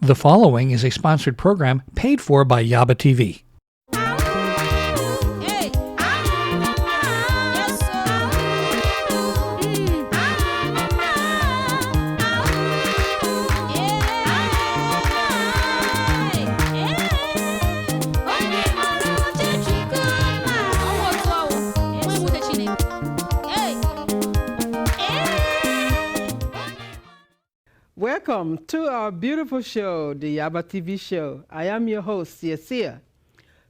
The following is a sponsored program paid for by Yaba TV. Welcome to our beautiful show, the Yaba TV show. I am your host, Sia.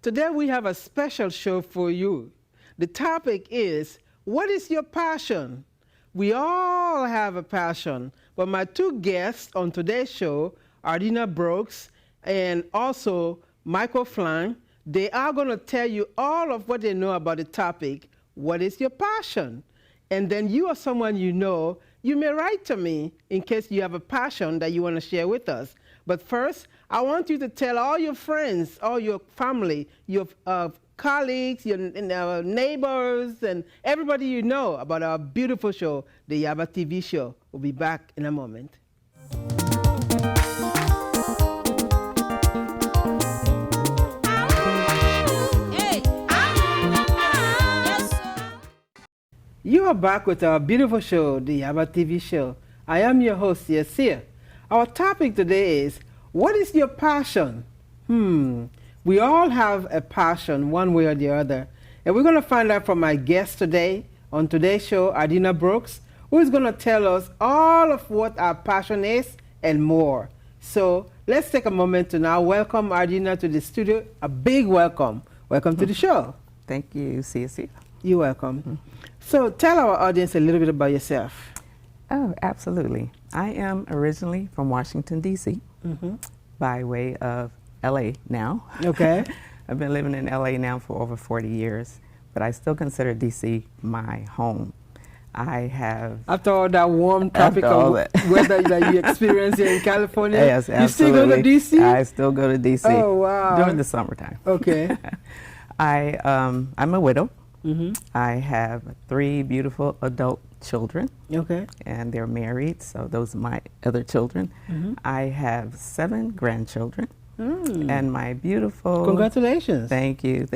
Today we have a special show for you. The topic is, what is your passion? We all have a passion, but my two guests on today's show are Dina Brooks and also Michael Flynn. They are going to tell you all of what they know about the topic, what is your passion? And then you or someone you know, you may write to me in case you have a passion that you want to share with us. But first, I want you to tell all your friends, all your family, your colleagues, your neighbors, and everybody you know about our beautiful show, the Yaba TV show. We'll be back in a moment. You are back with our beautiful show, the Yaba TV show. I am your host, Sia. Our topic today is, what is your passion? We all have a passion, one way or the other. And we're going to find out from my guest today, on today's show, Dina Brooks, who is going to tell us all of what our passion is and more. So let's take a moment to now welcome Dina to the studio. A big welcome. Welcome to the show. Thank you, Sia. You're welcome. So tell our audience a little bit about yourself. Oh, absolutely. I am originally from Washington, D.C., by way of L.A. now. Okay. I've been living in L.A. now for over 40 years, but I still consider D.C. my home. I have... After all that warm tropical weather that you experience here in California, yes, absolutely. You still go to D.C.? I still go to D.C. Oh, wow. During the summertime. Okay. I'm a widow. I have 3 beautiful adult children. Okay. And they're married, so those are my other children. I have 7 grandchildren. And my beautiful... Congratulations. Thank you.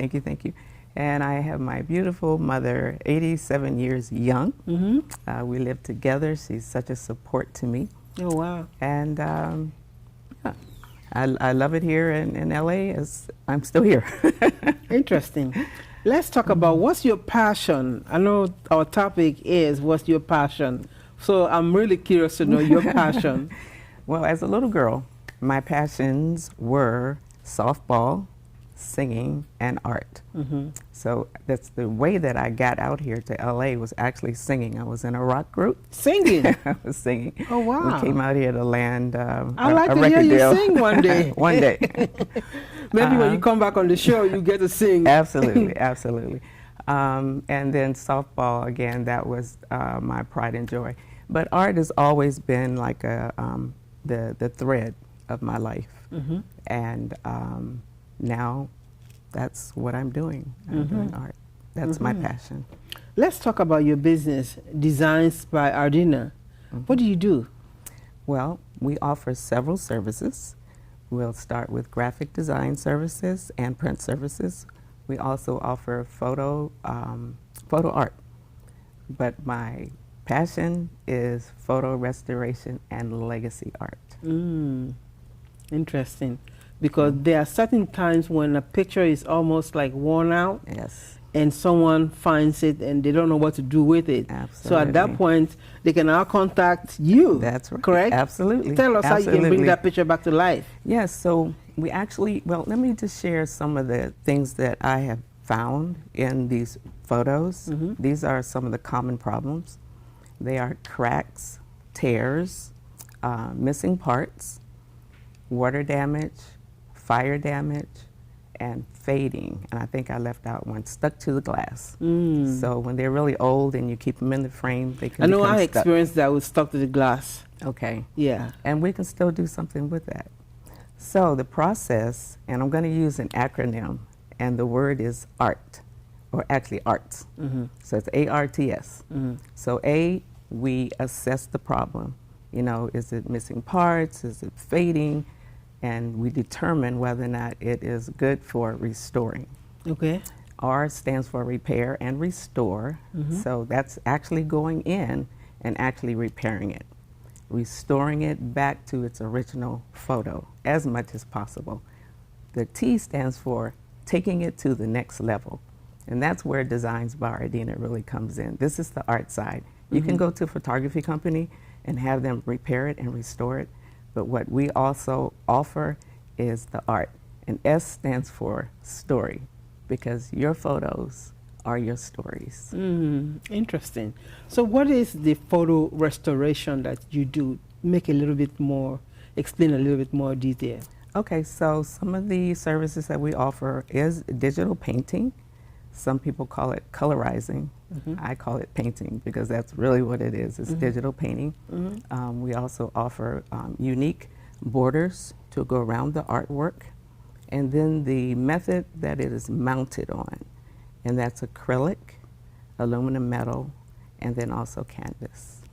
And I have my beautiful mother, 87 years young. We live together. She's such a support to me. Oh, wow. And yeah, I love it here in LA as I'm still here. Interesting. Let's talk about what's your passion. I know our topic is what's your passion. So I'm really curious to know your passion. Well, as a little girl, my passions were softball, singing, and art. So that's the way that I got out here to LA was actually singing. I was in a rock group. Singing? I was singing. Oh, wow. We came out here to land I'd like a to record hear deal. you sing one day. One day. Maybe when you come back on the show, you get to sing. Absolutely, absolutely. And then softball, again, that was my pride and joy. But art has always been like the thread of my life. And now that's what I'm doing. I'm doing art. That's my passion. Let's talk about your business, Designs by Dina. What do you do? Well, we offer several services. We'll start with graphic design services and print services. We also offer photo art. But my passion is photo restoration and legacy art. Interesting. Because there are certain times when a picture is almost like worn out. Yes. And someone finds it and they don't know what to do with it. Absolutely. So at that point, they can now contact you. That's right. Correct? Absolutely. Tell us how you can bring that picture back to life. Yes, so we actually, well, let me just share some of the things that I have found in these photos. These are some of the common problems. They are cracks, tears, missing parts, water damage, fire damage, and fading. And I think I left out one, stuck to the glass. So when they're really old and you keep them in the frame, they can become stuck. I experienced that with stuck to the glass. Okay. Yeah. And we can still do something with that. So the process, and I'm going to use an acronym, and the word is ART, or actually ARTS. So it's ARTS. So A, we assess the problem. You know, is it missing parts? Is it fading? and we determine whether or not it is good for restoring. Okay. R stands for repair and restore. So that's actually going in and actually repairing it, restoring it back to its original photo as much as possible. The T stands for taking it to the next level. And that's where Designs by Ardina really comes in. This is the art side. You can go to a photography company and have them repair it and restore it. But what we also offer is the art. And S stands for story, because your photos are your stories. Interesting. So what is the photo restoration that you do? Make a little bit more, explain a little bit more detail. Okay, so some of the services that we offer is digital painting. Some people call it colorizing. I call it painting because that's really what it is. It's digital painting. We also offer unique borders to go around the artwork. And then the method that it is mounted on, and that's acrylic, aluminum metal, and then also canvas.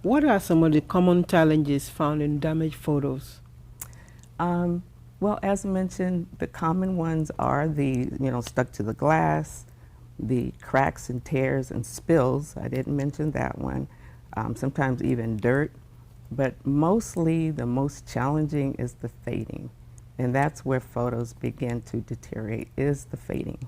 What are some of the common challenges found in damaged photos? Well, as mentioned, the common ones are the, stuck to the glass, the cracks and tears and spills. I didn't mention that one. Sometimes even dirt. But mostly the most challenging is the fading. And that's where photos begin to deteriorate, is the fading.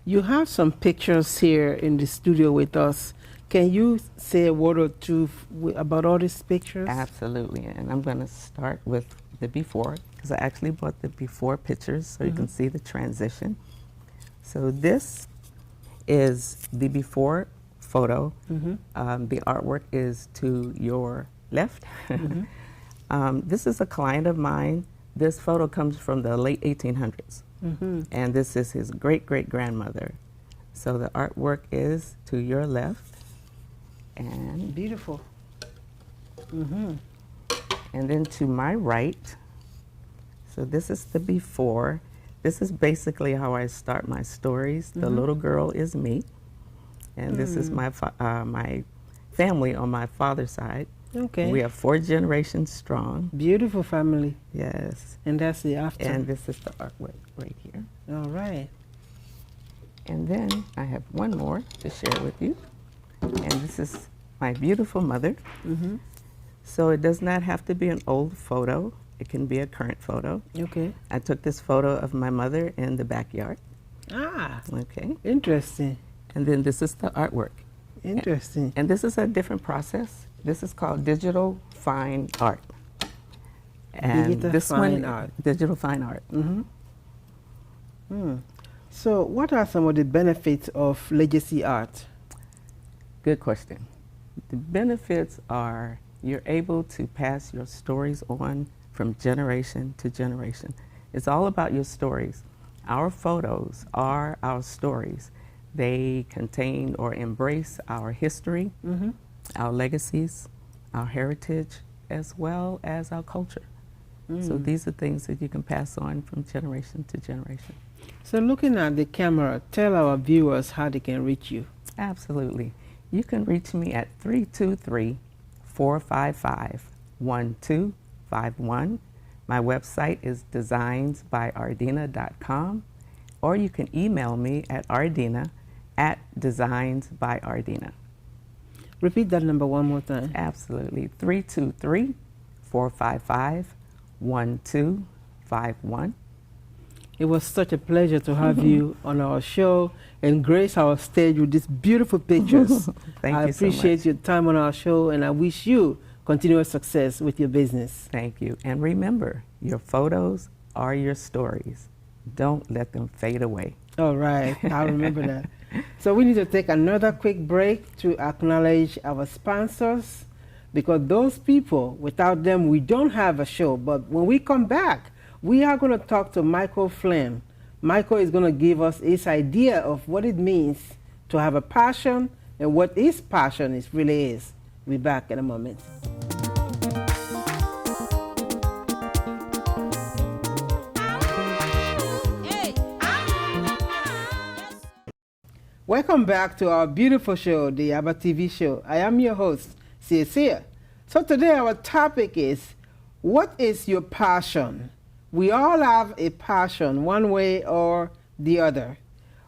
You have some pictures here in the studio with us. Can you say a word or two about all these pictures? Absolutely, and I'm going to start with the before, because I actually brought the before pictures so you can see the transition. So this is the before photo. The artwork is to your left. This is a client of mine. This photo comes from the late 1800s, and this is his great-great-grandmother. So the artwork is to your left. And beautiful. And then to my right, so this is the before. This is basically how I start my stories. The little girl is me, and this is my my family on my father's side. Okay. We have 4 generations strong. Beautiful family. Yes. And that's the after. And this is the artwork right here. All right. And then I have one more to share with you. And this is my beautiful mother. So it does not have to be an old photo. It can be a current photo. Okay. I took this photo of my mother in the backyard. Ah. Okay. Interesting. And then this is the artwork. Interesting. And this is a different process. This is called digital fine art. And Digital this fine one, art. digital fine art. So what are some of the benefits of legacy art? Good question. The benefits are you're able to pass your stories on from generation to generation. It's all about your stories. Our photos are our stories. They contain or embrace our history, our legacies, our heritage, as well as our culture. So these are things that you can pass on from generation to generation. So looking at the camera, tell our viewers how they can reach you. Absolutely. You can reach me at 323-455-1251. My website is designsbyardina.com, or you can email me at ardina@designsbyardina. Repeat that number one more time. Absolutely. 323-455-1251. It was such a pleasure to have you on our show and grace our stage with these beautiful pictures. Thank I you so appreciate much. your time on our show, and I wish you continuous success with your business. Thank you. And remember, your photos are your stories. Don't let them fade away. All right, I'll remember that. So we need to take another quick break to acknowledge our sponsors, because those people, without them, we don't have a show. But when we come back, we are going to talk to Michael Flynn. Michael is going to give us his idea of what it means to have a passion and what his passion really is. We'll be back in a moment. Welcome back to our beautiful show, the Yaba TV show. I am your host, Sia. So today our topic is, What is your passion? We all have a passion, one way or the other.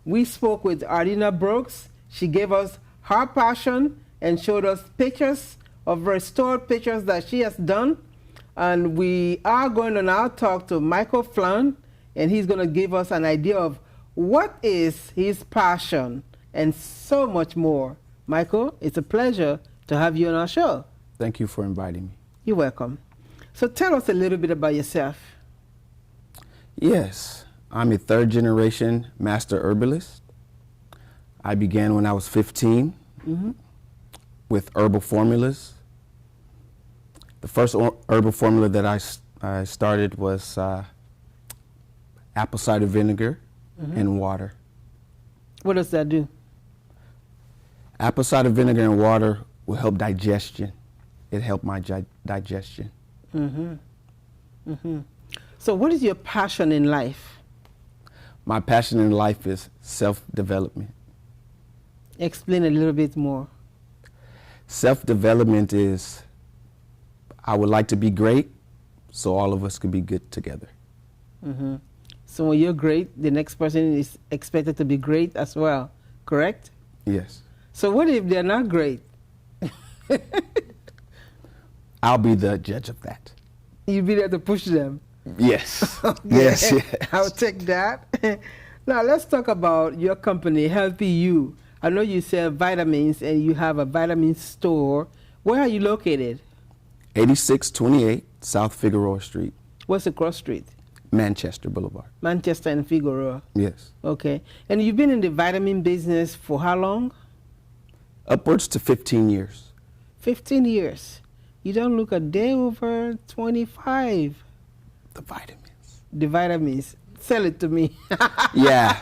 We spoke with Ardina Brooks. She gave us her passion and showed us pictures of restored pictures that she has done. And we are going to now talk to Michael Flynn, and he's going to give us an idea of what is his passion and so much more. Michael, it's a pleasure to have you on our show. Thank you for inviting me. You're welcome. So tell us a little bit about yourself. Yes, I'm a third-generation master herbalist. I began when I was 15 with herbal formulas. The first herbal formula that I started was apple cider vinegar and water. What does that do? Apple cider vinegar and water will help digestion. It helped my digestion. So what is your passion in life? My passion in life is self-development. Explain a little bit more. Self-development is, I would like to be great, so all of us could be good together. So when you're great, the next person is expected to be great as well, correct? Yes. So what if they're not great? I'll be the judge of that. You'll be there to push them. Yes. Okay. Yes, yes. I'll take that. Now let's talk about your company, Healthy You. I know you sell vitamins and you have a vitamin store. Where are you located? 8628 South Figueroa Street, What's the cross street? Manchester Boulevard. Manchester and Figueroa. Yes. Okay. And you've been in the vitamin business for how long? Upwards to 15 years. 15 years. You don't look a day over 25. The vitamins. The vitamins. Sell it to me. Yeah.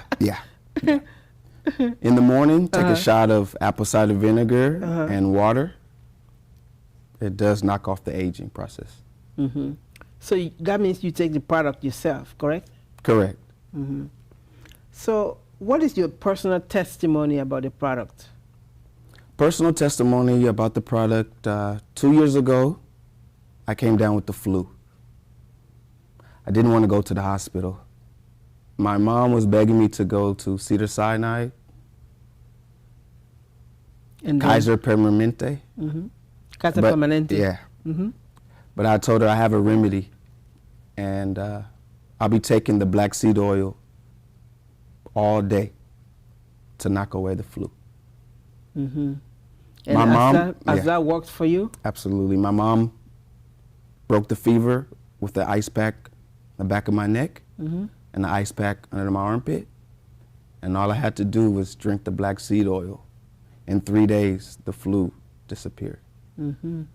In the morning, take a shot of apple cider vinegar and water. It does knock off the aging process. So that means you take the product yourself, correct? Correct. So what is your personal testimony about the product? Personal testimony about the product. 2 years ago, I came down with the flu. I didn't want to go to the hospital. My mom was begging me to go to Cedars-Sinai, And Kaiser Permanente. Casa But- Permanente. Yeah. But I told her I have a remedy, and I'll be taking the black seed oil all day to knock away the flu. And My mom, has that worked for you? Absolutely. My mom broke the fever with the ice pack in the back of my neck and the ice pack under my armpit. And all I had to do was drink the black seed oil. In 3 days, the flu disappeared. And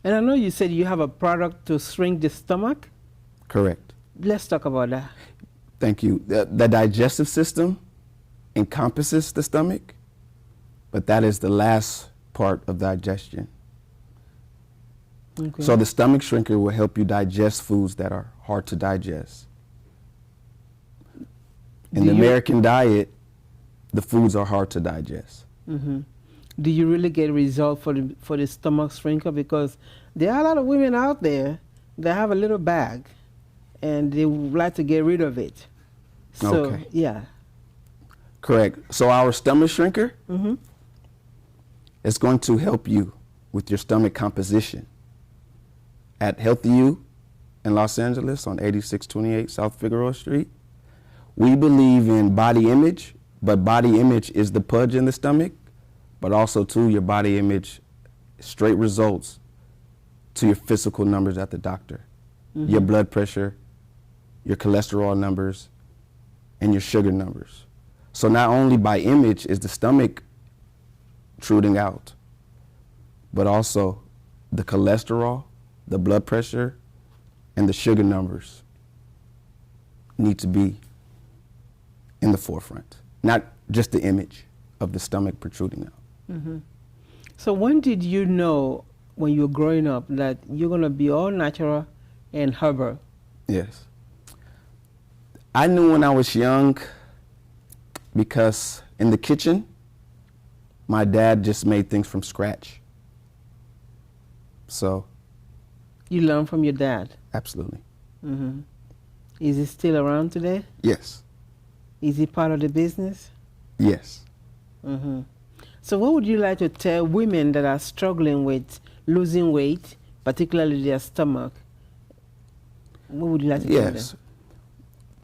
I know you said you have a product to shrink the stomach. Correct. Let's talk about that. Thank you. The digestive system encompasses the stomach, but that is the last part of digestion. Okay. So the stomach shrinker will help you digest foods that are hard to digest. In the American diet, the foods are hard to digest. Do you really get a result for the stomach shrinker? Because there are a lot of women out there that have a little bag and they would like to get rid of it. So, Okay. yeah. Correct. So our stomach shrinker is going to help you with your stomach composition. At Healthy You in Los Angeles on 8628 South Figueroa Street, we believe in body image, but body image is the pudge in the stomach, but also too your body image straight results to your physical numbers at the doctor. Your blood pressure, your cholesterol numbers, and your sugar numbers. So not only by image is the stomach truding out, but also the cholesterol, the blood pressure, and the sugar numbers need to be in the forefront, not just the image of the stomach protruding out. So when did you know, when you were growing up, that you're going to be all natural and herbal? Yes. I knew when I was young because in the kitchen, my dad just made things from scratch. So You learned from your dad. Absolutely. Is he still around today? Yes. Is he part of the business? Yes. So what would you like to tell women that are struggling with losing weight, particularly their stomach? What would you like to tell them? Yes.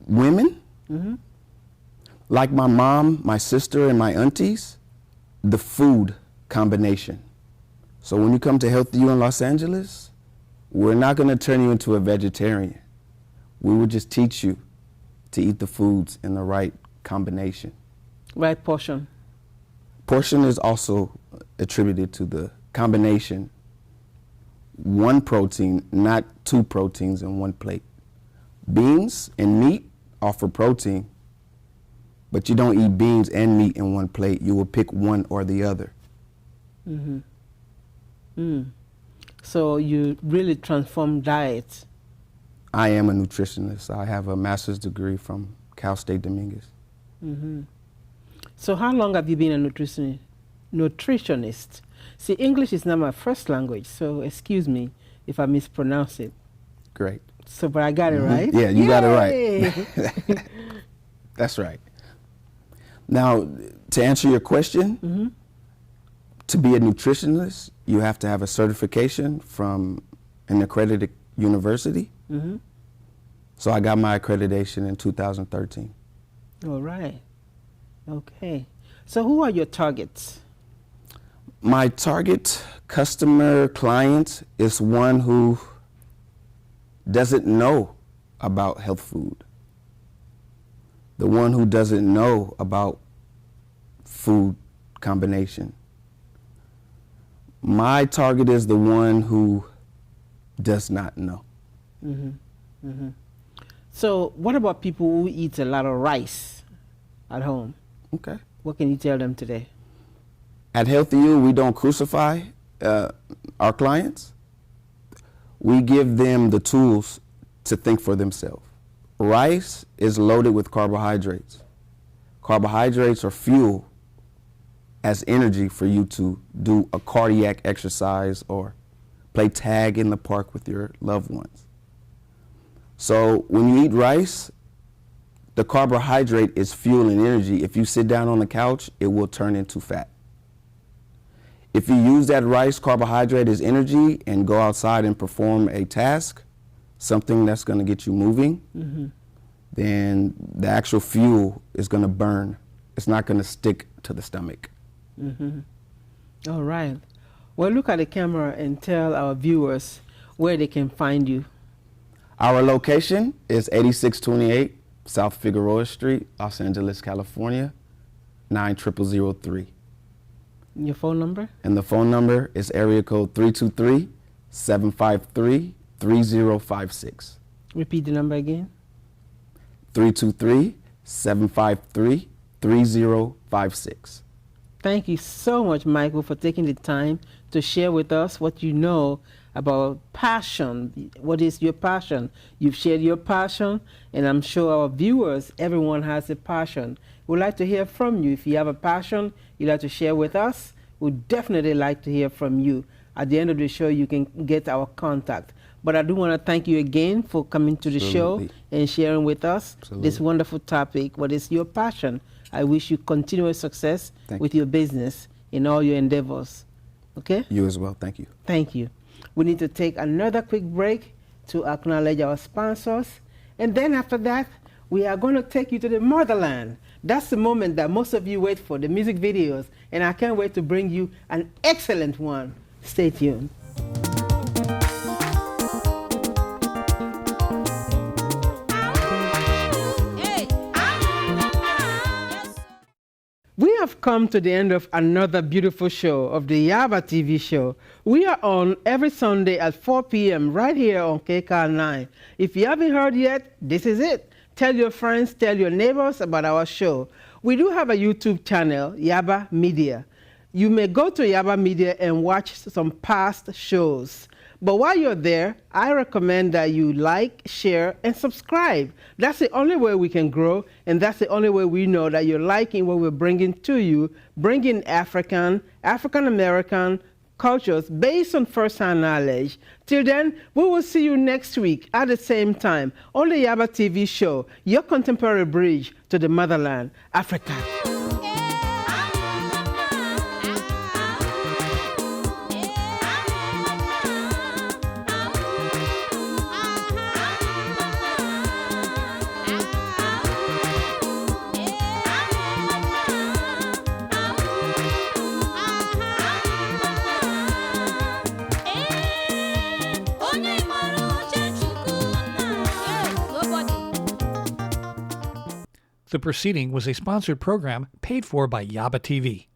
Women, like my mom, my sister, and my aunties, the food combination. So when you come to Healthy You in Los Angeles, we're not going to turn you into a vegetarian. We will just teach you to eat the foods in the right combination. Right portion. Portion is also attributed to the combination. One protein, not two proteins in one plate. Beans and meat offer protein, but you don't eat beans and meat in one plate. You will pick one or the other. So you really transform diets. I am a nutritionist. I have a master's degree from Cal State Dominguez. So how long have you been a nutritionist? See, English is not my first language, so excuse me if I mispronounce it. Great. So, but I got it right? Yeah, you got it Yay! right. That's right. Now, to answer your question, to be a nutritionist, you have to have a certification from an accredited university. So I got my accreditation in 2013. All right. Okay. So who are your targets? My target customer client is one who doesn't know about health food. The one who doesn't know about food combination. My target is the one who does not know. So what about people who eat a lot of rice at home? Okay. What can you tell them today? At Healthy You, we don't crucify our clients. We give them the tools to think for themselves. Rice is loaded with carbohydrates. Carbohydrates are fuel as energy for you to do a cardiac exercise or play tag in the park with your loved ones. So when you eat rice, the carbohydrate is fuel and energy. If you sit down on the couch, it will turn into fat. If you use that rice carbohydrate as energy and go outside and perform a task, something that's going to get you moving, then the actual fuel is going to burn. It's not going to stick to the stomach. All right. Well, look at the camera and tell our viewers where they can find you. Our location is 8628 South Figueroa Street, Los Angeles, California, 90003. Your phone number? And the phone number is area code 323-753-3056. Repeat the number again. 323-753-3056. Thank you so much, Michael, for taking the time to share with us what you know about passion. What is your passion? You've shared your passion, and I'm sure our viewers, everyone has a passion. We'd like to hear from you. If you have a passion you'd like to share with us, we'd definitely like to hear from you. At the end of the show, you can get our contact. But I do want to thank you again for coming to the show and sharing with us this wonderful topic. What is your passion? I wish you continuous success with your business in all your endeavors. Okay? You as well. Thank you. Thank you. We need to take another quick break to acknowledge our sponsors. And then after that, we are going to take you to the motherland. That's the moment that most of you wait for, the music videos. And I can't wait to bring you an excellent one. Stay tuned. We have come to the end of another beautiful show of the Yaba TV show. We are on every Sunday at 4 p.m. right here on KCAL9. If you haven't heard yet, this is it. Tell your friends, tell your neighbors about our show. We do have a YouTube channel, Yaba Media. You may go to Yaba Media and watch some past shows. But while you're there, I recommend that you like, share, and subscribe. That's the only way we can grow, and that's the only way we know that you're liking what we're bringing to you, bringing African, African-American, cultures based on first-hand knowledge. Till then, we will see you next week at the same time on the Yaba TV show, your contemporary bridge to the motherland, Africa. The proceeding was a sponsored program paid for by Yaba TV.